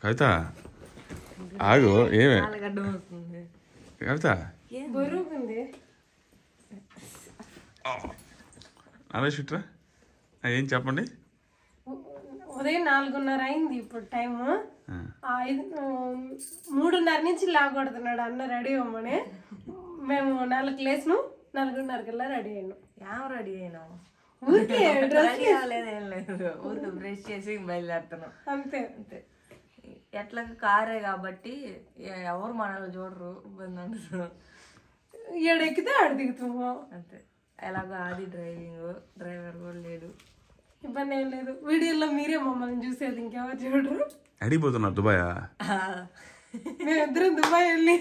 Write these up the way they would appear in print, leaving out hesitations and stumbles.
కవిత ఆగు ఏమే కవిత అలా చుట్రా ఏం చెప్పండి. ఉదయం 4:30 అయింది ఇప్పుడు టైము. 3:30 నుంచి లాగొడుతున్నాడు అన్న రెడీ అవ్వమని. మేము 4కి లేచినాం, 4:30 రెడీ అయినాం. రెడీ అయినాం ఊరికే ఊరికి బ్రష్ చేసి బయలుదేరుతున్నాం అంతే. ఎట్లా కారే కాబట్టి ఎవరు మనల్ని చూడరు, ఇబ్బంది అంటారు. ఏడెక్కితే ఆడ దిగుతాము అంతే. ఎలాగో అది డ్రైవర్ కూడా లేడు, ఇబ్బంది ఏం లేదు. వీడియోలో మీరే మమ్మల్ని చూసేది, ఇంకెవరు చూడరు. అడిగిపోతున్నారు దుబాయ్. మేమిద్దరం దుబాయ్ వెళ్ళి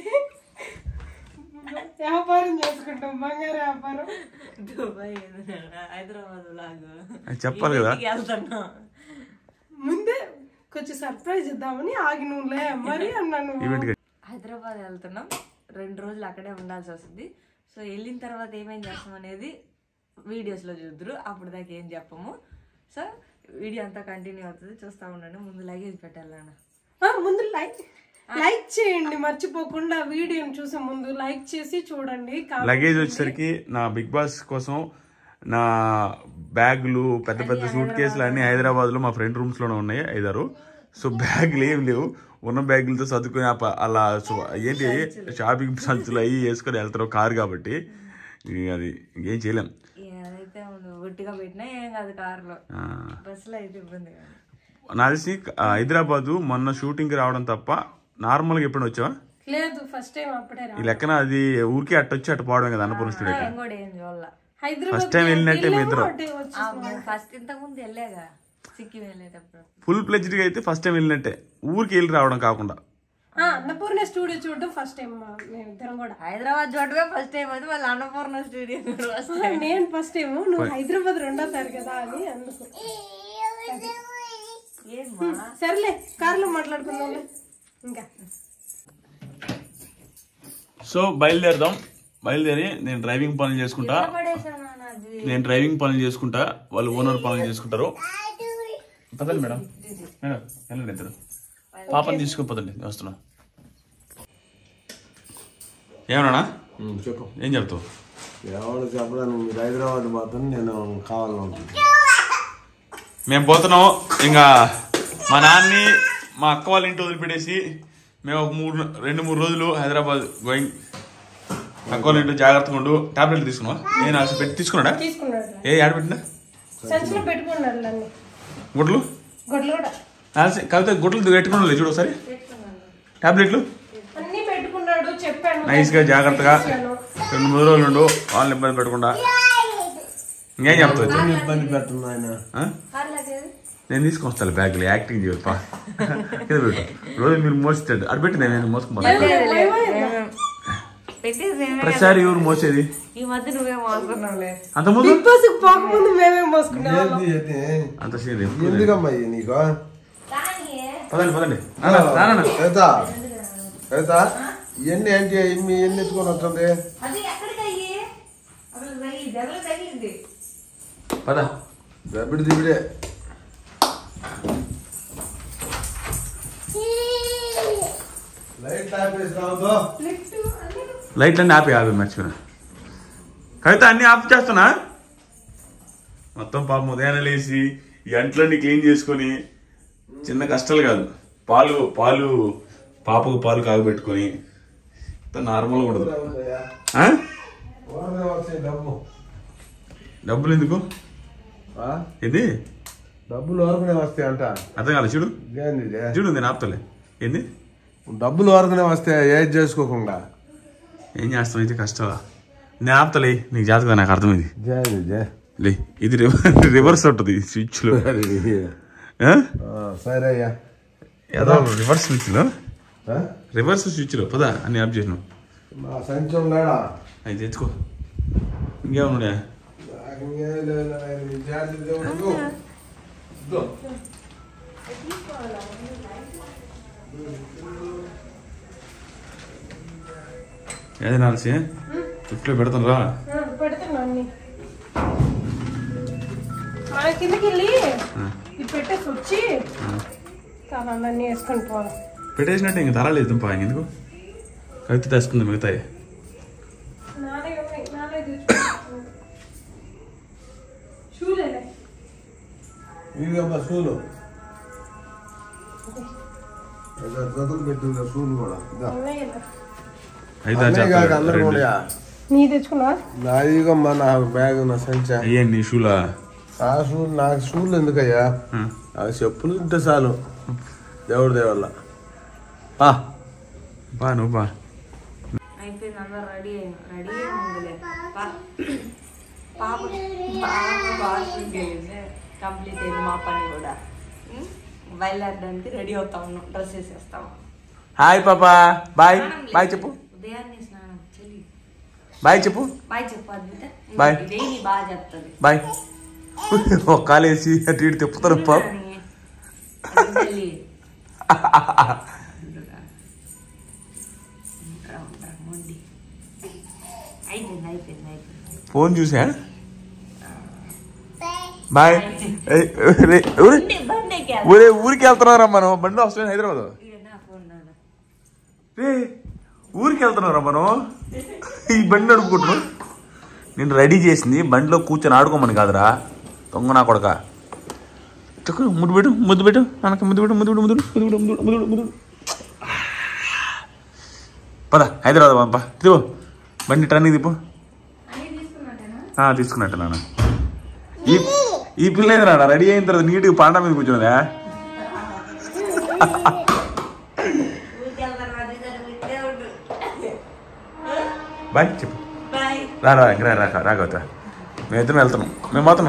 వ్యాపారం చేసుకుంటాం, బంగారు వ్యాపారం. దుబాయ్ హైదరాబాద్ లాగా చెప్పాలి కదా. వెళ్తున్నాం ముందే కొంచెం సర్ప్రైజ్ ఇద్దామని ఆగి నువ్వులే మరి అన్నాను. హైదరాబాద్ వెళ్తున్నాం, 2 రోజులు అక్కడే ఉండాల్సి వస్తుంది. సో వెళ్ళిన తర్వాత ఏమేం చేస్తాం అనేది వీడియోస్లో చూద్దరు, అప్పుడు దాకా ఏం చెప్పము. సో వీడియో అంతా కంటిన్యూ అవుతుంది, చూస్తూ ఉండండి. ముందు లగేజ్ పెట్టాలన్న, ముందు లైక్ చేయండి మర్చిపోకుండా. వీడియోని చూసే ముందు లైక్ చేసి చూడండి. లగేజ్ వచ్చేసరికి నా బిగ్ బాస్ కోసం నా బ్యాగులు, పెద్ద పెద్ద సూట్ కేసులు అన్నీ హైదరాబాద్లో మా ఫ్రెండ్ రూమ్స్లోనే ఉన్నాయి 5-6. సో బ్యాగులు ఏం లేవు, ఉన్న బ్యాగులతో చదువుకుని అలా ఏంటి షాపింగ్ సంచులు అవి వేసుకొని వెళ్తారు కారు కాబట్టి. అది ఇంకేం చేయలేం. ఏదైతే ఒట్టిగా పెట్టినా ఏం కాదు, కారులో బస్సులో అయితే ఇబ్బంది కాదు. నా తెలిసి హైదరాబాద్ మొన్న షూటింగ్కి రావడం తప్ప నార్మల్గా ఎప్పుడు వచ్చావా? లేదు, ఫస్ట్ టైం అప్పుడే. ఈ లెక్కన అది ఊరికే అట్టొచ్చి అట్ట పోవడం కదా అన్నపూర్ణ స్టూడియోకి. ఫస్ట్ టైం వెళ్ళినట్టే మీ ఇద్దరు. ఫస్ట్ ఇంతకు ముందు వెళ్ళాగా సిక్కిం వెళ్ళేటప్పుడు. ఫుల్ ప్లెజ్డ్గా అయితే ఫస్ట్ టైం వెళ్ళినట్టే, ఊరికి వెళ్ళి రావడం కాకుండా. అన్నపూర్ణ స్టూడియో చూడడం ఫస్ట్ టైం. మేమిద్దరం కూడా హైదరాబాద్ చూడడమే ఫస్ట్ టైం, అది మళ్ళీ అన్నపూర్ణ స్టూడియో. నేను ఫస్ట్ టైం, నువ్వు హైదరాబాద్ 2వ తారీఖు కదా అని అందుకు. సర్లే కార్లో మాట్లాడుకుందాం ఇంకా. సో బయలుదేరి నేను డ్రైవింగ్ పనులు చేసుకుంటా, వాళ్ళు ఓనర్ పనులు చేసుకుంటారు. పదండి మేడం, వెళ్ళండి ఇద్దరు. పాపని తీసుకోపోదండి, వస్తున్నా. ఏమన్నా చెప్పు, ఏం చెప్తావు? ఎవరు చెప్పడానికి మీరు హైదరాబాద్ మాత్రం నేను కావాలనుకుంటున్నాను. మేము పోతున్నాం. ఇంకా మా నాన్ని మా అక్క వాళ్ళ ఇంటి వదిలిపెట్టేసి మేము ఒక 2-3 రోజులు హైదరాబాద్ గోయింగ్. అక్క వాళ్ళ ఇంట్లో జాగ్రత్తగా ఉండు. టాబ్లెట్ తీసుకున్నావా? నేను అసలు పెట్టి తీసుకున్నాడా? ఏ ఆడ పెట్టినా గుడ్లు కవిత గుడ్లు పెట్టుకున్నా చూడు ఒకసారి. టాబ్లెట్లు నైస్గా జాగ్రత్తగా 2-3 రోజులు ఉండు, వాళ్ళని ఇబ్బంది పెట్టకుండా. ఇంకేం చెప్తావు? ఇబ్బంది పెడుతున్నా ఆయన. నేను తీసుకొస్తాను బ్యాగులు, యాక్టింగ్ చేయప్ప. రోజు మీరు మోస్తాడు అది పెట్టింది, నేను మోసుకుపోతాను. ప్రతిసారి ఎవరు మోసేది? ఈ మధ్య నువ్వే మోసుకున్నావులే. అంత ముందు అంత ఎందుకమ్మా నీకు? పదండి ఇవన్నీ ఏంటి ఎన్ని ఎత్తుకొని వస్తుంది? పద దిబిడే. లైట్లన్నీ ఆపి మర్చిపోయినా. కవిత అన్ని ఆఫ్ చేస్తున్నా. మొత్తం పాపం ఉదయాన్నే లేచి ఈ అంట్లన్నీ క్లీన్ చేసుకొని, చిన్న కష్టాలు కాదు. పాలు పాపకు పాలు కాగబెట్టుకొని నార్మల్గా ఉండదు. డబ్బులు ఎందుకు? ఏంది డబ్బులు వరకునే వస్తాయి అంట. అర్థం కాదు. చూడు నేను ఆపుతలే. ఏంది డబ్బులు వరకునే వస్తాయి, ఏది చేసుకోకుండా. ఏం చేస్తాం అయితే కష్టాలా? నేను ఆపుతలే, నీకు జాతక నాకు అర్థమైంది. లే ఇది రివర్స్ ఉంటుంది స్విచ్లో. సరే అయ్యా, ఏదో రివర్స్ స్విచ్లో పదా అన్ని ఆఫ్ చేసినావు. అది తెచ్చుకో. ఇంకేమన్నా ఏది నాల్సి చుట్టూ పెడతాను రా. కిందకి వెళ్ళి పెట్టేసి వచ్చి అవన్నీ వేసుకొని పోవాలి. పెట్టేసినట్టు ఇంక ధరలేదు దుంప ఎందుకు కవిత తెచ్చుకుంది మిగతాయి. ఇదిగమ్మా షూలు జతలు పెట్టింది షూలు కూడా నీ తెచ్చుకున్నా నాదిగమ్మా నా బ్యాగ్ నా సంచా అయ్యండి షూలా ఆ షూలు నాకు షూలు ఎందుకయ్యా నాకు చెప్పులు ఉంటే చాలు దేవుడి దేవల్ల బా నువ్వు బా అయిపోయింది అందరూ రెడీ అయ్యిందిలే పాప బాత్రూమ్కి వెళ్ళింది కంప్లీట్ అయింది మా పని కూడా బయలుదేరడానికి రెడీ అవుతా ఉన్నాం డ్రెస్ వేసేస్తాము. హాయ్ పాపా బాయ్ బాయ్ చెప్పు ఉదయాన్నే స్నానం చెల్లి బాయ్ చెప్పు బాయ్ చెప్పు అద్భుత బాయ్ డైలీ బాగా చెప్తుంది బాయ్ ఒక కాలేసి అటు ఇటు తిప్పుతారు ఫోన్ చూసా బాయ్ ఊరికి వెళ్తున్నారా మనం బండి వస్తుంది హైదరాబాద్ ఊరికి వెళ్తున్నారా మనం ఈ బండి అడుక్కుంటున్నాం నేను రెడీ చేసింది బండిలో కూర్చొని ఆడుకోమని కాదురా దొంగ నా కొడక ముద్దు పెట్టు మనకి ముద్దు పెట్టు పద హైదరాబాద్ పంప దిపో బండి టర్నింగ్ దిపో తీసుకున్నట్టు నాన్న ఈ పిల్ల ఏది నాన్న రెడీ అయిన తర్వాత నీట్గా పాండా మీద కూర్చున్నదా బాయ్ చెప్పు రాగవుతా మేము ఇద్దరం వెళ్తున్నాం మేము మాత్రం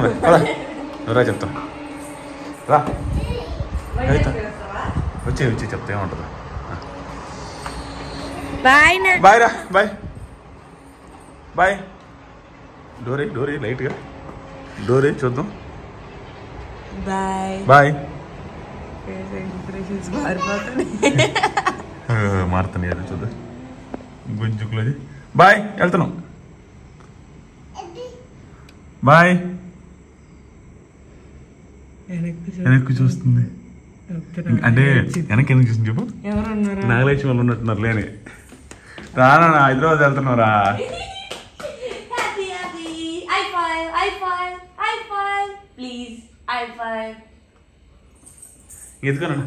రా చెప్తాం రా వచ్చి చెప్తా ఏముంటుందా బాయ్ రా బాయ్ బాయ్ డోరీ లైట్గా డోరీ చూద్దాం బాయ్ మారుతాను చూద్దాం గుంజుకులది బాయ్ వెళ్తున్నాం బాయ్ వెనక్కి చూస్తుంది అంటే వెనక్కి ఎందుకు చూస్తుంది చెప్పు నాగలక్ష్మి వాళ్ళు ఉన్నట్టున్నారు లేని రానా హైదరాబాద్ వెళ్తున్నారా ఎందుకన్నా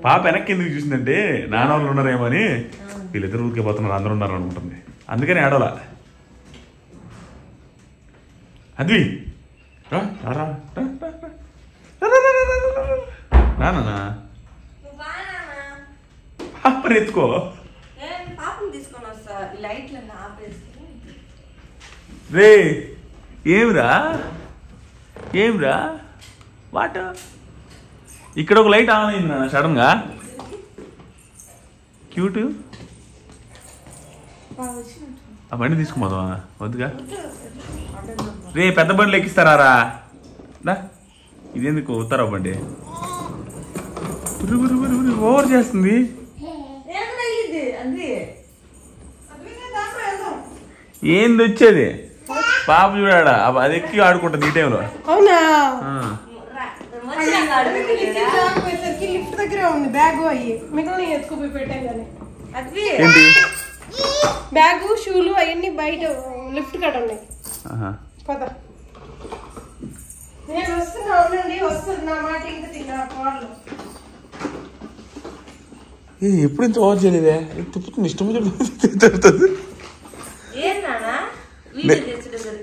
పాప వెనక్కి ఎందుకు చూసిందంటే నాన్న వాళ్ళు ఉన్నారేమో అని వీళ్ళిద్దరు ఊరికే పోతున్నారు అందరూ ఉన్నారు అనుకుంటుంది అందుకని ఆడోలా అద్వి రానా పాపని ఎత్తుకో రే ఏమిరా వాట్ ఇక్కడ ఒక లైట్ ఆన్ అయింది నాన్న సడన్ గా క్యూట్ ఆ బండి తీసుకుపోదాం వద్దుగా రే పెద్ద బండ్లు ఎక్కిస్తారా ఇదేందుకు ఉత్తరా బండి ఓవర్ చేస్తుంది ఏంది వచ్చేది పాప చూడాడా అది ఎక్కి ఆడుకుంటుంది ఈ టైంలో అవునా లిఫ్ట్ దగ్గరే ఉంది బ్యాగ్ అయ్యి మిగిలిన ఎత్తుకుపోయి పెట్టాను కానీ ఏంటి బ్యాగు షూలు అవన్నీ బయట లిఫ్ట్ కాడ ఉన్నాయి పద నేను వస్తున్నా ఉండండి వస్తుంది నా మాట ఇంకా తిన్నా కాళ్ళు ఎప్పుడు ఇంత ఓవర్ చేయలేదే తిప్పుతుంది ఇష్టం తిరుగుతుంది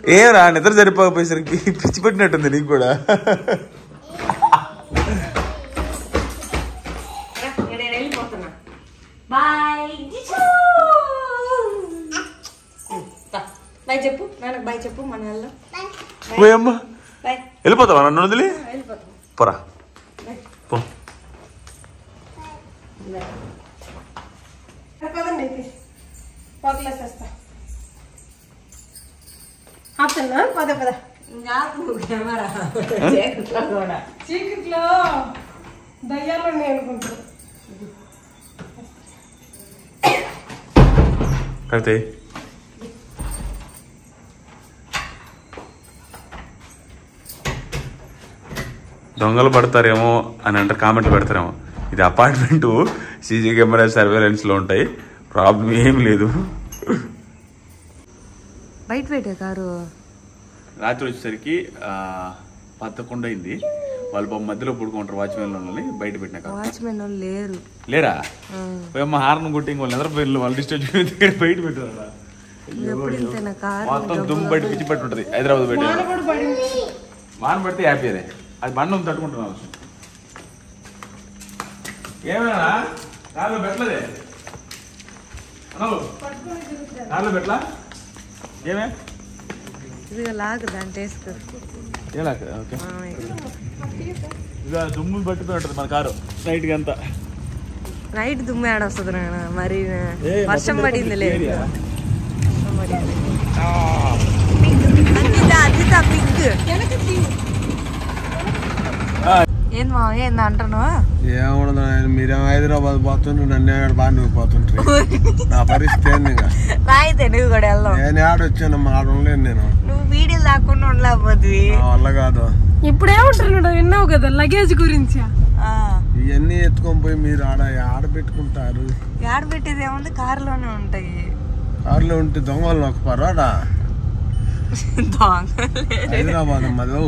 ఏమరా నిద్ర సరిపోకపోయేసరికి పిచ్చి పెట్టినట్టుంది నీకు కూడా చెప్పు నాన్నకు బాయ్ చెప్పు మన వెళ్దాం పోయమ్మా వెళ్ళిపోతావా నన్ను వదిలి పోరా పో పదండి అయితే పగలేసేస్తా ఆపుతున్నా పద చీకట్లో దయ్యాలు ఉన్నాయి అనుకుంటా కవితే దొంగలు పడతారేమో అని అంటే కామెంట్లు పెడతారేమో. ఇది అపార్ట్మెంట్, సీసీ కెమెరా సర్వేలెన్స్లో ఉంటాయి, ప్రాబ్లం ఏం లేదు. బయట పెట్టే కారు రాత్రి వచ్చేసరికి 11 అయింది. వాళ్ళు మధ్యలో పడుకుంటారు వాచ్మెన్ వాళ్ళని, బయట పెట్టిన కారు. వాచ్మెన్ వాళ్ళు లేరా? అమ్మ హార్న్ కొట్టి వాళ్ళు నిద్రపోయి వాళ్ళు డిస్టర్బ్ బయట పెట్టారా? మొత్తం దుమ్ము బయట పిచ్చి పట్టి ఉంటుంది హైదరాబాద్ బయట. వాన పడితే హ్యాపీ అదే, అది బండం తట్టుకుంటున్నాను. ఏమైనా కార్లో పెట్టలేదే, కార్లో పెట్టలా? ఏమే ఇదిగా లాగు దాంట్లో వేసుకో. ఓకే, ఇక దుమ్ము పట్టిపోయి ఉంటుంది మన కారు నైట్కి అంతా. నైట్ దుమ్ము ఏడొస్తుంది నాన్న, మరి వర్షం పడింది లేదు. ఏం మావయ్య ఏంది అంటాను? ఏముండదు, మీరేమో హైదరాబాద్ పోతుంటే నన్ను బాగా పోతుంటారు. నా పరిస్థితి ఏంది? రాయితే నువ్వు కూడా వెళ్దాం. నేను ఆడొచ్చాను, ఆడలేను నేను. నువ్వు వీడియోలు దాక్కుండా ఉండలేకపోతుంది. వల్ల కాదు. ఇప్పుడు ఏమంటున్నాడు విన్నావు కదా లగేజ్ గురించి. ఇవన్నీ ఎత్తుకొని పోయి మీరు ఆడబెట్టుకుంటారు. ఆడబెట్టేది ఏముంది, కారులోనే ఉంటాయి. కారులో ఉంటే దొంగలు నొక్కపారాడా? హైదరాబాద్ అమ్మది,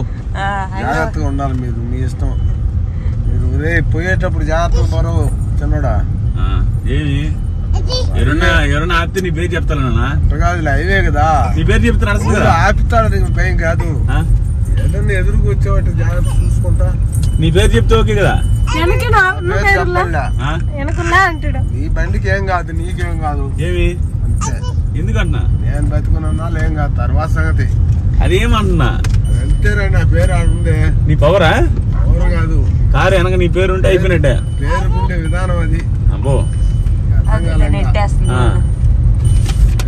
జాగ్రత్తగా ఉండాలి మీరు, మీ ఇష్టం. మీరు రే పోయేటప్పుడు జాగ్రత్తగా పోరావు చిన్నోడా. ఏమి ఎవరన్నా ఆపితే నీ పేరు చెప్తాను కాదులే, హైవే కదా, నీ పేరు చెప్తాను. ఆపిస్తాడు, నీకు భయం కాదు. ఏదన్నా ఎదురుకు వచ్చేవాటి జాగ్రత్త చూసుకుంటా. నీ పేరు చెప్తే ఓకే కదా? నీ బండికి ఏం కాదు, నీకేం కాదు. ఏమి అంతే. ఎందుకంటున్నా నేను బతుకున్నా ఏం కాదు, తర్వాత సంగతి అదేమంటున్నా. అంతేరా, నా పేరు ఆడుండే. నీ పవరా? పవర్ కాదు, కారు వెనక నీ పేరు ఉంటే అయిపోయినట్టే. పేరుకుంటే విధానం అది. అబ్బో,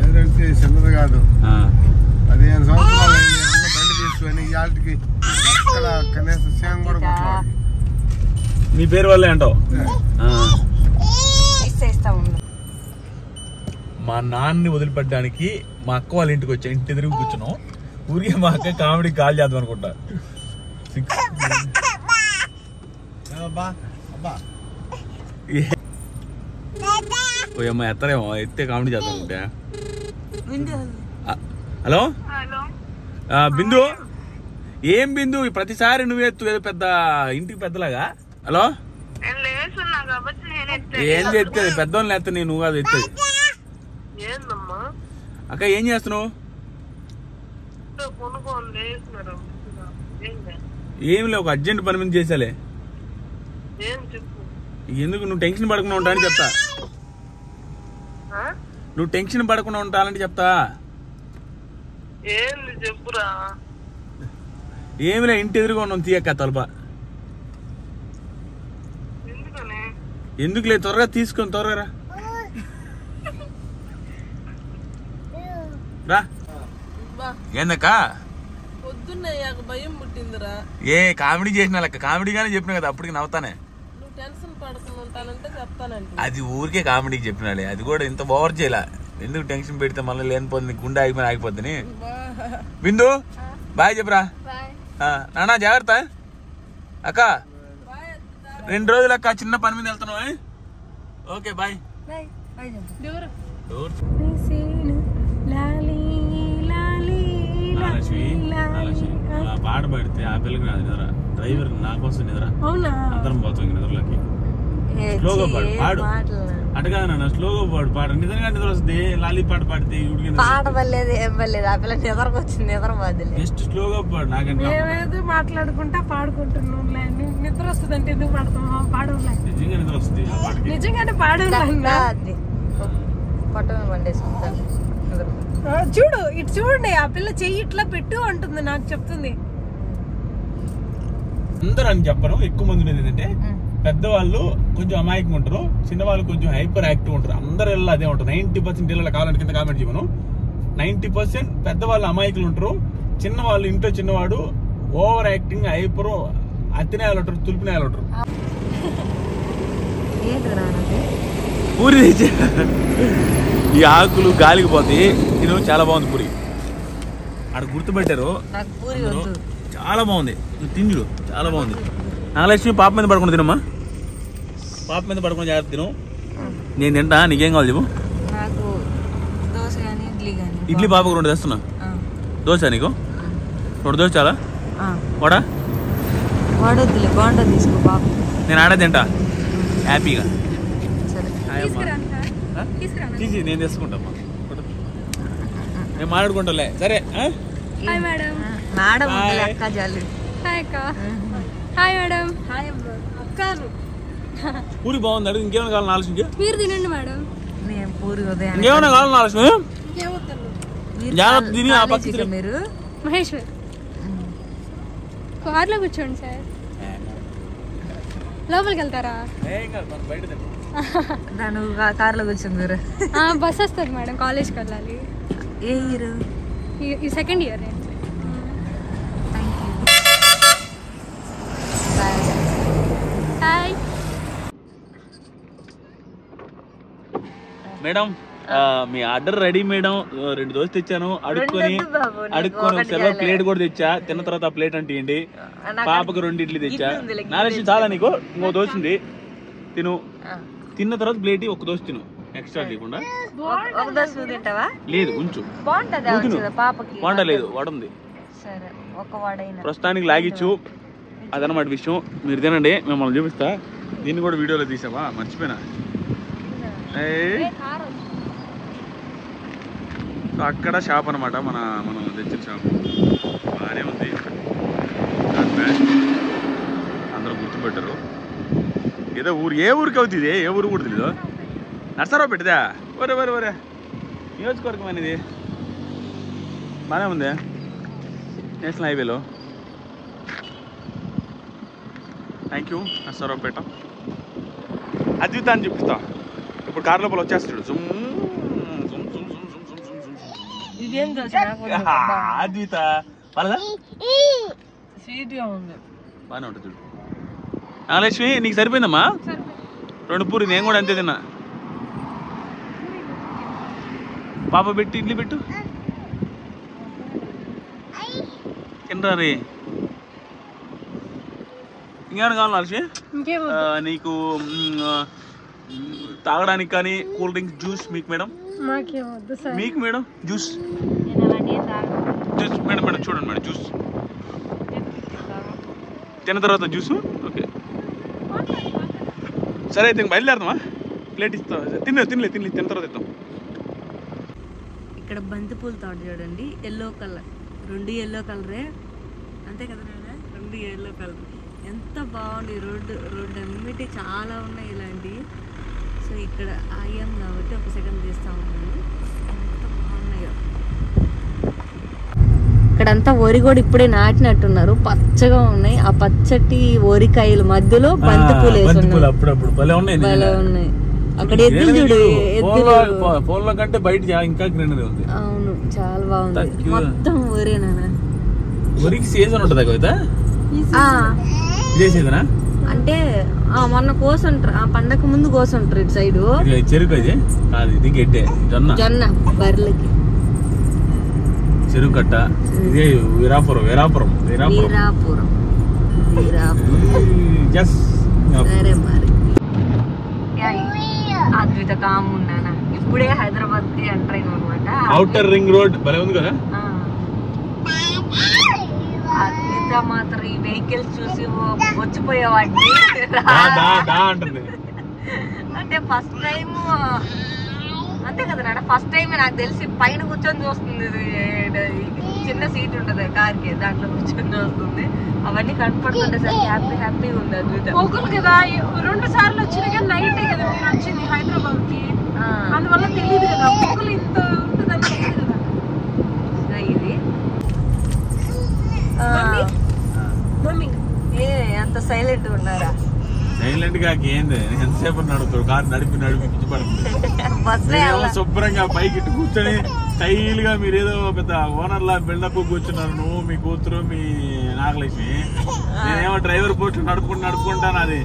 పేరంటే చిన్నది కాదు. 15 సంవత్సరాలు బండి తీసుకొని ఇవాళకి ఎక్కడ కనీసం సేమ్ కూడా కొట్టవాలి. నీ పేరు వల్లే అంటావు. మా నాన్నని వదిలిపెట్టడానికి మా అక్క వాళ్ళ ఇంటికి వచ్చా, ఇంటి ఎదురు కూర్చున్నాం. ఊరికే మా అక్క కామెడీ కాల్ చేద్దాం అనుకుంటా. ఓయమ్మ ఎత్తరేమో, ఎత్తే కామెడీ చేద్దాం అనుకుంటా. హలో బిందు, ఏం బిందు ప్రతిసారి నువ్వే ఎత్తు, ఏదో పెద్ద ఇంటికి పెద్దలాగా. హలో, ఏం ఎత్తేది? పెద్దోళ్ళని ఎత్తని, నువ్వు కాదు ఎత్తేది. అక్క ఏం చేస్తున్నావు? ఏమి లేవు, ఒక అర్జెంట్ పని మీద చేసాలే. ఎందుకు నువ్వు టెన్షన్ పడకుండా ఉంటా అని చెప్తా. నువ్వు టెన్షన్ పడకుండా ఉంటానంటే చెప్తా. ఏమిలే, ఇంటి ఎదురుగా ఉన్నాం, తీయక్క తలప. ఎందుకులే, త్వరగా తీసుకొని త్వరగా రా. ఏందక్క పొద్దున్నయ్యాక భయం పుట్టిందిరా. ఏ కామెడీ చేసిన లెక్క, కామెడీగానే చెప్పినా కదా, అప్పటికి నవ్వుతానే. నువ్వు టెన్షన్ పడుకుని ఉంటానంటే చెప్తానంటే అది ఊరికే కామెడీకి చెప్పినాలే, అది కూడా ఇంత ఓవర్ చేయలే. ఎందుకు టెన్షన్ పెడితే మళ్ళీ లేనిపోతుంది, గుండె ఆగిపోయిన ఆగిపోద్దని. బిందు బాయ్ చెప్పురా. నానా జాగ్రత్త. అక్క 2 రోజులు అక్క, చిన్న పని మీద వెళ్తున్నావు. Okay bye. పాట పాడితే ఆ పిల్లకి నాది నిద్ర, డ్రైవర్ నా కోసం నిద్ర, అందరం పోతాం నిద్రలోకి. స్లోగా పాడు, పాడు అటు కాదు నాన్న, స్లోగా పాడు, పాడు. నిజంగా నిద్ర వస్తుంది. లాలీ పాట పాడితే పాట పర్లేదు, ఏం పర్లేదు, ఆ పిల్ల నిద్రకు వచ్చింది, నిద్ర పోతుంది. జస్ట్ స్లోగా పాడు. నాకంటే మాట్లాడుకుంటా పాడుకుంటున్నాం, నిద్ర వస్తుంది అంటే ఎందుకు పాడతాం? పాడవులే, నిజంగా నిద్ర వస్తుంది ఆ పాటకి. నిజంగానే పాడవులే. పట్టమే పండేసుకుంటాను. చూడు, ఇటు చూడండి, ఆ పిల్ల చెయ్యి ఇట్లా పెట్టు అంటుంది, నాకు చెప్తుంది. అందరూ అని చెప్పరు, ఎక్కువ మంది ఉండేది ఏంటంటే పెద్దవాళ్ళు కొంచెం అమాయకంగా ఉంటారు, చిన్నవాళ్ళు కొంచెం హైపర్ యాక్టివ్ ఉంటారు. అందరు ఇళ్ళ అదే ఉంటారు. 90% ఇళ్ళ కావాలంటే కింద కామెంట్ చేయమను. 90% పెద్దవాళ్ళు అమాయకులు ఉంటారు, చిన్నవాళ్ళు ఇంట్లో చిన్నవాడు ఓవర్ యాక్టింగ్, హైపర్, అతినేయాలు ఉంటారు, తులిపినేయాలు ఉంటారు. పూరి తెచ్చా, ఈ ఆకులు గాలికి పోతాయి. ఇది చాలా బాగుంది పూరి, అక్కడ గుర్తుపెట్టారు, చాలా బాగుంది. తింజుడు చాలా బాగుంది. నాగలక్ష్మి పాప మీద పడుకుని తినమ్మా, పాప మీద పడుకుని జాగ్రత్త తిను. నేను తింటా, నీకేం కావాలి చెప్పు. నాకు దోశ కానీ ఇడ్లీ కానీ. ఇడ్లీ పాపకు 2 తెస్తున్నా. దోశ నీకు 2 దోశ చాలా. వడా వడొద్దులే, బాగుంటా తీసుకో పాప. నేను ఆడే తింటా హ్యాపీగా. సరే నేను తెచ్చుకుంటామ్మా, నేను మాట్లాడుకుంటాలే. సరే మేడం అక్క జాలి. Hi madam. పూరి బాగుంది. అడుగు ఇంకేమైనా కావాలి ఆలోచించి. మీరు తినండి మేడం. నేను పూరి ఉదయం ఇంకేమైనా కావాలి ఆలోచన. జాగ్రత్త తిని ఆ పక్క మీరు. మహేశ్వర్ కార్లో కూర్చోండి సార్. లోపలికి వెళ్తారా? దాని కార్లో కూర్చోండి మీరు. బస్ వస్తుంది మేడం, కాలేజ్కి వెళ్ళాలి. ఏ ఇయర్? ఈ సెకండ్ ఇయర్. హాయ్ మేడం, మీ ఆర్డర్ రెడీ మేడం. 2 దోశ తెచ్చాను. అడుక్కొని సెలవు ప్లేట్ కూడా తెచ్చా. తిన్న తర్వాత ఆ ప్లేట్ అంటే ఏంటి. పాపకు 2 ఇడ్లీ తెచ్చా. నాలుగు చాలా నీకు. ఇంకో దోశ ఉంది, తిను. తిన్న తర్వాత ప్లేట్ 1 దోశ తిను, ఎక్స్ట్రా లేకుండా. లేదు ఉంచు, బాగుంటలేదు. వడ ఉంది ప్రస్తుతానికి లాగిచ్చు. అదనమాట విషయం. మీరు తినండి, మిమ్మల్ని చూపిస్తా. దీన్ని కూడా వీడియోలో తీసావా, మర్చిపోయినా. అక్కడ షాప్ అనమాట, మనం తెచ్చిన షాప్. బాగానే ఉంది, అందరూ గుర్తుపెట్టారు. ఏదో ఊరు, ఏ ఊరికి అవుతుంది, ఏ ఊరు కూడా తెలీదు. నర్సరావు పెట్టిదా? ఒరే నియోజకవర్గం అనేది బాగానే ఉంది. నేషనల్ హైవేలో. Thank you Narasaraopet. అద్విత అని చూపిస్తా. ఇప్పుడు కార్ లోపల వచ్చేస్తాడు. అద్విత బాగా బాగానే ఉంటుంది చూడు. నాగలక్ష్మి నీకు సరిపోయిందమ్మా 2 పూరి. నేను కూడా అంతే తిన్నా. పాప పెట్టి ఇడ్లీ పెట్టు, తినరా రే. ఇంకేమైనా కావాలి నాగలక్ష్మి? నీకు తాగడానికి కానీ కూల్ డ్రింక్స్, జ్యూస్ మీకు మేడం? మీకు మేడం జ్యూస్ మేడం. మేడం చూడండి మేడం, జ్యూస్ తిన్న తర్వాత జ్యూస్. ఓకే సరే అయితే బయలుదేరుతామా? ప్లేట్ ఇస్తాం. తినలే తిన్న తర్వాత ఇస్తాం. ఇక్కడ బంతి పూల తోట చూడండి, ఎల్లో కలర్. 2 ఎల్లో కలరే, అంతే కదా నాన్న? 2 ఎల్లో కలర్. ఎంత బాగుంది. రోడ్డు అన్నిటి చాలా ఉన్నాయి ఇలాంటివి. సో ఇక్కడ ఆయం కాబట్టి ఒక సెకండ్ తీస్తా ఉన్నాను. ఎంత బాగున్నాయో. ఇక్కడంతా వరి కూడా ఇప్పుడే నాటినట్టున్నారు, పచ్చగా ఉన్నాయి. ఆ పచ్చటి వరికాయల మధ్యలో బంతి పూలు వేసుకున్నారు. అప్పుడప్పుడు భలే ఉన్నాయి. అక్కడ ఎద్దులు చూడు, ఫోన్లో కంటే బయట ఇంకా గ్రీనరీ ఉంది. అవును చాలా బాగుంది. మొత్తం వరే నాన్న. వరికి సీజన్ ఉంటుందా కవిత? ఇదే సీజనా? అంటే మొన్న కోసుంటారు, ఆ పండగ ముందు కోసుంటారు ఇటు సైడ్. చెరుకు అది కాదు, ఇది గడ్డే. జొన్న బర్రెలకి చెరుకు కట్ట. ఇదే వీరాపురం. సరే మరి అద్విత కామ్ ఉన్నానా. ఇప్పుడే హైదరాబాద్ కి ఎంటర్ అయినా అనమాట. ఔటర్ రింగ్ రోడ్ భలే ఉంది కదా. అద్విత మాత్రం ఈ వెహికల్స్ చూసి వచ్చిపోయేవాడిని. అంటే ఫస్ట్ టైం అంతే కదా నాన్న, ఫస్ట్ టైం నాకు తెలిసి పైన కూర్చొని చూస్తుంది. చిన్న సీట్ ఉంటది కార్కి, దాంట్లో కూర్చొని చూస్తుంది. అవన్నీ కనపడుతుంటే సార్ హ్యాపీగా ఉంది అద్విత. కదా 2 సార్లు వచ్చినా కానీ నైటే కదా మీరు వచ్చింది హైదరాబాద్ కి, అందువల్ల తెలియదు కదా పొగలు ఇంత ఉంటుందని తెలియదు కదా. ఇది మమ్మీ అంత సైలెంట్ ఉన్నారా? సైలెంట్ గా ఏంది, ఎంతసేపు నడుపుతారు కారు నడిపి పిచ్చి పడుతుంది. శుభ్రంగా పైకి కూర్చొని స్టైల్ గా మీరేదో పెద్ద ఓనర్ లా బిల్డప్ కూర్చున్నారు. నువ్వు, మీ కూతురు, మీ నాగలక్ష్మి. నేనేమో డ్రైవర్ పోస్ట్ నడుపుకుంటాను. అది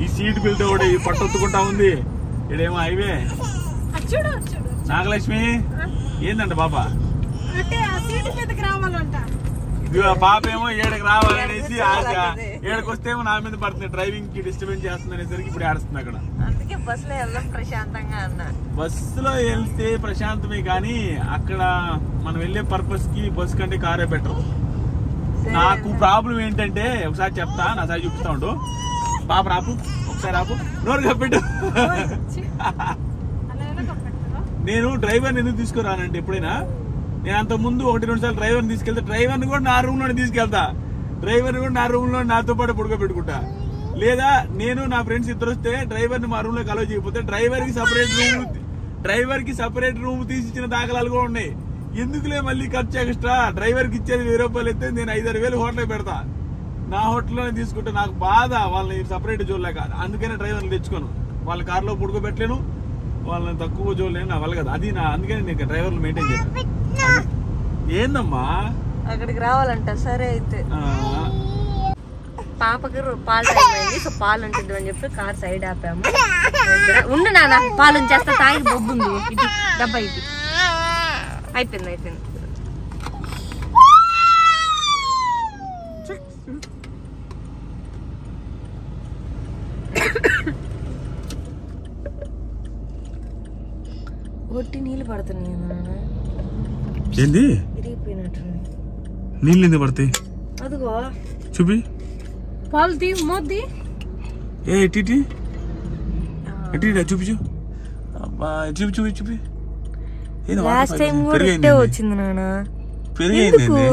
ఈ సీట్ బెల్ట్ ఒకటి పట్టొత్తుకుంటా ఉంది. ఇడేమో హైవే. నాగలక్ష్మి ఏందంట పాప? అంటే ఆ సీట్ మీదకి రావాలంట. పాప ఏమో 7కి రావాలనేసి ఆశ. ఏడకి వస్తేమో నా మీద పడుతుంది, డ్రైవింగ్ కి డిస్టర్బెన్స్ చేస్తుంది అనేసరికి ఇప్పుడు ఆడుస్తుంది అక్కడ. అందుకే బస్సులో వెళ్దాం ప్రశాంతంగా అన్నా. బస్సులో వెళ్తే ప్రశాంతమే, కానీ అక్కడ మనం వెళ్ళే పర్పస్ కి బస్ కంటే కారే బెటర్. నాకు ప్రాబ్లం ఏంటంటే, ఒకసారి చెప్తా, నా సారి చూపిస్తా ఉండు. పాప రాపు, ఒకసారి రాపు, నోరు కప్పెట్టు. నేను డ్రైవర్ని ఎందుకు తీసుకురానంటే, ఎప్పుడైనా నేను అంత ముందు 1-2 సార్లు డ్రైవర్ని తీసుకెళ్తా, డ్రైవర్ని కూడా నా రూమ్ లోనే తీసుకెళ్తా, డ్రైవర్ని కూడా నా రూమ్ లో నాతో పాటు పడుకోబెట్టుకుంటా. లేదా నేను నా ఫ్రెండ్స్ ఇద్దరు వస్తే డ్రైవర్ని మా రూమ్ లోకి అలౌ చేయకపోతే డ్రైవర్ కి సపరేట్ రూమ్ తీసి ఇచ్చిన దాఖలాలు కూడా ఉన్నాయి. ఎందుకులే మళ్ళీ ఖర్చు ఎక్స్ట్రా, డ్రైవర్ కి ఇచ్చేది 1000 రూపాయలు అయితే నేను 5-6 వేలు హోటల్ పెడతా, నా హోటల్లోనే తీసుకుంటే నాకు బాధ, వాళ్ళని సపరేట్ చూడలేక. అందుకనే డ్రైవర్లు తెచ్చుకోను, వాళ్ళ కార్లో పడుకోబెట్టలేను, వాళ్ళని తక్కువ చూడలేను, నా వల్ల కదా. అది అందుకని నేను డ్రైవర్లు మెయింటైన్ చేస్తాను. ఏందమ్మా అక్కడికి రావాలంట. సరే అయితే పాపకి పాలు టైం అయింది, సో పాలు ఉంటుంది అని చెప్పి కార్ సైడ్ ఆపాము. ఉండు నాన్న, పాలు చేస్తా, తాగి బొబ్బుంది, ఇది డబ్బా, ఇది అయిపోయింది. ఒట్టి నీళ్ళు పడుతున్నాయి నాన్న. ఏంది విరిగిపోయినట్టు నీళ్ళు ఎందుకు పడతాయి? అదిగో చూపి, పాలు తీ, మోద్ది. ఏ ఎట్టి చూపించు, అబ్బా చూపి. లాస్ట్ టైం కూడా ఇట్టే వచ్చింది నాన్న. పెరిగైంది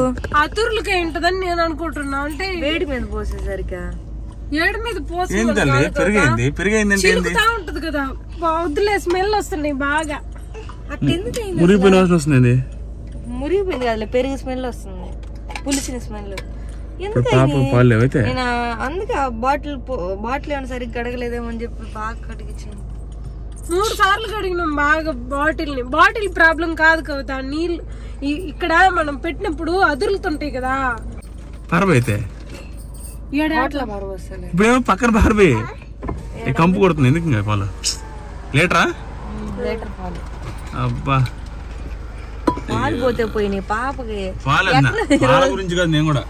అతుర్లకే ఉంటదని నేను అనుకుంటున్నా. అంటే వేడి మీద పోసేసరిగా ఏడు మీద పెరిగైందంటే ఉంటది కదా, వద్దులే, స్మెల్ వస్తున్నాయి బాగా. మురిగిపోయిన వాసన వస్తుంది. మురిగిపోయింది కదా, పెరుగు స్మెల్ వస్తుంది, పులిసిన స్మెల్. నేను అందుకే బాటిల్ ఏమైనా సరిగ్గా కడగలేదేమో అని చెప్పి బాగా కడిగించాను. 3 సార్లు కడిగినాం బాగా బాటిల్ ప్రాబ్లం కాదు కవిత. నీళ్ళు ఇక్కడ మనం పెట్టినప్పుడు అదురుతుంటాయి కదా, పారబోయితే ఇప్పుడేమో పక్కన పారబోయి కంపు కొడుతుంది. ఎందుకు పాలు? లీటరా? పాలు. అబ్బా పాలు పోతే పోయినాయి పాపకి. పాల గురించి కాదు, నేను కూడా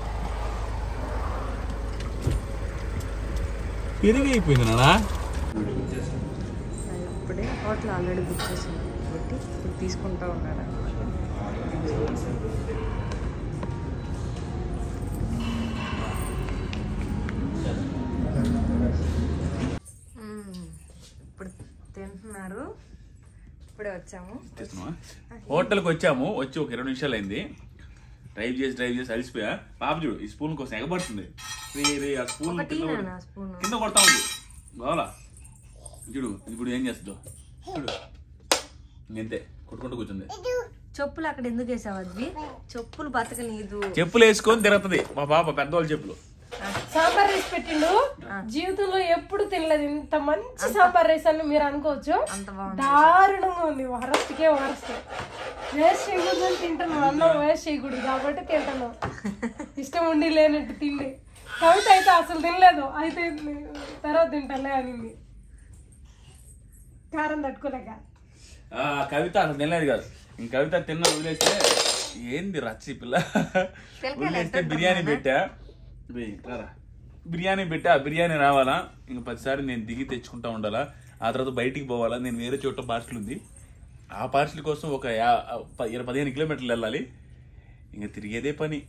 పెరిగి అయిపోయింది నాడా. ఇప్పుడే హోటల్ ఆల్రెడీ బుక్ చేసింది కాబట్టి ఇప్పుడు తీసుకుంటా ఉన్నారా. ఇప్పుడు తింటున్నారు. ఇప్పుడే వచ్చాము, హోటల్కి వచ్చాము. వచ్చి ఒక 20 నిమిషాలు అయింది. డ్రైవ్ చేసి అలసిపోయా. పాప చూడు, ఈ స్పూన్ కోసం ఎగబడుతుంది. ఆ స్పూన్ కింద కొడతా ఉంది బావలా. చూడు ఇప్పుడు ఏం చేస్తుందో చూడు, ఇంతే కొట్టుకుంటూ కూర్చుంది. చెప్పులు అక్కడ ఎందుకు వేసావు? అది చెప్పులు బతకలేదు. చెప్పులు వేసుకొని తిరుగుతుంది మా పాప, పెద్దవాళ్ళ చెప్పులు. సాంబార్ రైస్ పెట్టిండు, జీవితంలో ఎప్పుడు తినలేదు ఇంత మంచి సాంబార్ రైస్ అని మీరు అనుకోవచ్చు. దారుణంగా ఉంది, వరస్ట్కే వరస్ట్. వేస్ట్ చేయకూడదు అని తింటాను, అన్నం వేస్ట్ చేయకూడదు కాబట్టి తింటాను. ఇష్టం ఉండి లేనట్టు తిండి. కవిత అయితే అసలు తినలేదు, అయితే తర్వాత తింటాలే అనింది, కారం తట్టుకోలేక. కవిత అసలు తినలేదు కాదు, ఇంక కవిత తిన్న వదిలేస్తే ఏంది రచ్చి పిల్ల. వదిలేస్తే బిర్యానీ పెట్టా, బిర్యానీ రావాలా, ఇంక 10 సార్లు నేను దిగి తెచ్చుకుంటా ఉండాలా. ఆ తర్వాత బయటికి పోవాలా. నేను వేరే చోట పార్సల్ ఉంది, ఆ పార్సల్ కోసం ఒక 15 కిలోమీటర్లు వెళ్ళాలి. ఇంకా తిరిగేదే పని.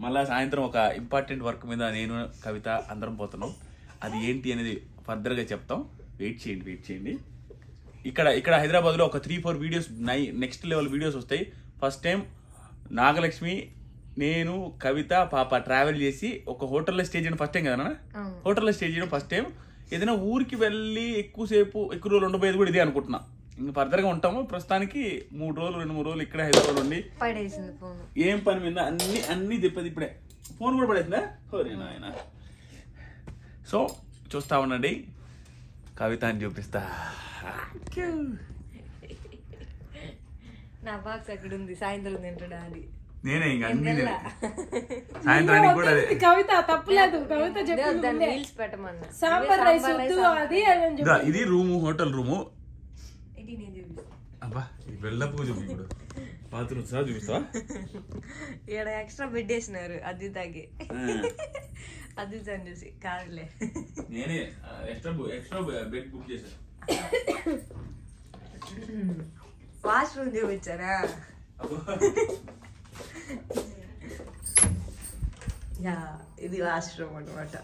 మళ్ళీ సాయంత్రం ఒక ఇంపార్టెంట్ వర్క్ మీద నేను కవిత అందరం పోతున్నాం. అది ఏంటి అనేది ఫర్దర్గా చెప్తాం. వెయిట్ చేయండి. ఇక్కడ హైదరాబాద్లో ఒక 3-4 వీడియోస్ నెక్స్ట్ లెవెల్ వీడియోస్ వస్తాయి. ఫస్ట్ టైం నాగలక్ష్మి, నేను, కవిత, పాప ట్రావెల్ చేసి ఒక హోటల్లో స్టే చేయడం ఫస్ట్ టైం కదా. హోటల్లో స్టే చేయడం ఫస్ట్ టైం. ఏదైనా ఊరికి వెళ్ళి ఎక్కువ రోజులు ఉండబోయేది కూడా ఇదే అనుకుంటున్నా. ఇంకా ఫర్దర్గా ఉంటాము. ప్రస్తుతానికి 2-3 రోజులు ఇక్కడ హైదరాబాద్ ఉండి ఏం పని మీద అన్ని తిప్పది. ఇప్పుడే ఫోన్ కూడా పడేసిందా? ఆయన. సో చూస్తా ఉండండి, కవిత అని చూపిస్తా. నా బాక్స్ అక్కడ ఉంది, సాయంత్రం తింటాడా అని. నేనే ఇంకా అన్ని సాయంత్రానికి కూడా కవిత తప్పలేదు. కవిత చెప్పింది పెట్టమన్నా సాంబార్ రైస్ వద్దు అది. ఇది రూము, హోటల్ రూము. అబ్బా వెళ్ళపు ఇప్పుడు బాత్రూమ్ సార్ చూపిస్తావా? ఇక్కడ ఎక్స్ట్రా బెడ్ వేసినారు అది తాగి. అది చూసి కాదులే నేనే ఎక్స్ట్రా బెడ్ బుక్ చేశాను. వాష్రూమ్ చూపించారా? యా ఇది వాష్రూమ్ అనమాట.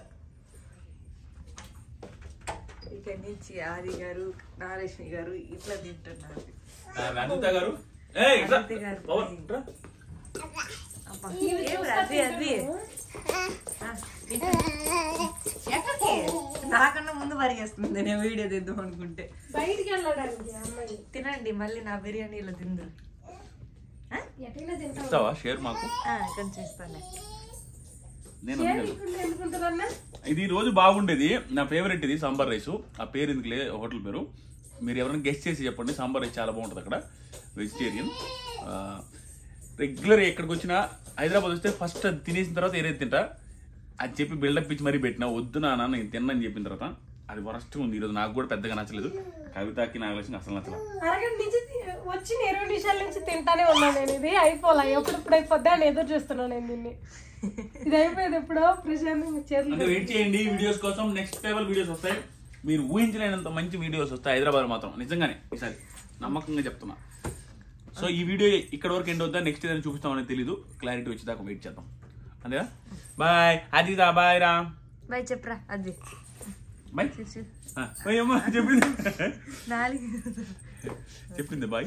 ఇక్కడ నుంచి ఆది గారు నాగలక్ష్మి గారు ఇట్లా తింటున్నారు. నాకన్నా ముందు పరిగేస్తుంది నేను వీడియో తిద్దాం అనుకుంటే. బయటికి వెళ్ళడానికి అమ్మాయి తినండి మళ్ళీ నా బిర్యానీలో తిందు. ఎట్లా తింటావు? షేర్ మాకు కొంచెం ఇస్తాను. ఇది రోజు బాగుండేది. నా ఫేవరెట్ ఇది సాంబార్ రైస్. ఆ పేరు ఎందుకులే, హోటల్ పేరు. మీరు ఎవరైనా గెస్ట్ చేసి చెప్పండి. సాంబార్ రైస్ చాలా బాగుంటుంది అక్కడ. వెజిటేరియన్. రెగ్యులర్ ఎక్కడికి వచ్చినా హైదరాబాద్ వస్తే ఫస్ట్ అది తినేసిన తర్వాత ఏదైతే తింటా అది చెప్పి బిల్డప్ ఇచ్చి మరీ పెట్టినా. వద్దు నాన్న నేను తిన్నాను చెప్పిన తర్వాత అది వరస్ట్గా ఉంది. ఈరోజు నాకు కూడా పెద్దగా నచ్చలేదు. కవితకి నాగలక్ష్మి అసలు నచ్చలేదు. అరగంట నుంచి వచ్చి 20 నిమిషాల నుంచి తింటానే ఉన్నాను నేను. ఇది అయిపోలే, ఎప్పుడు అయిపోద్దా అని ఎదురు చూస్తున్నాను నేను దీన్ని. ఇది అయిపోయేది ఎప్పుడో ప్రశాంత్ వెయిట్ చేయండి వీడియోస్ కోసం. నెక్స్ట్ లెవెల్ వీడియోస్ వస్తాయి. మీరు ఊహించలేనంత మంచి వీడియోస్ వస్తాయి హైదరాబాద్ మాత్రం, నిజంగానే ఈసారి నమ్మకంగా చెప్తున్నా. సో ఈ వీడియో ఇక్కడ వరకు ఎండ్ అవుతా. నెక్స్ట్ ఏదైనా చూపిస్తామని తెలీదు. క్లారిటీ వచ్చేదాకా వెయిట్ చేద్దాం. అంతేగా? బాయ్. అది బాయ్ రా. బాయ్ చెప్పరా. అది బాయ్ చెప్పింది. నాలుగు చెప్పింది బాయ్.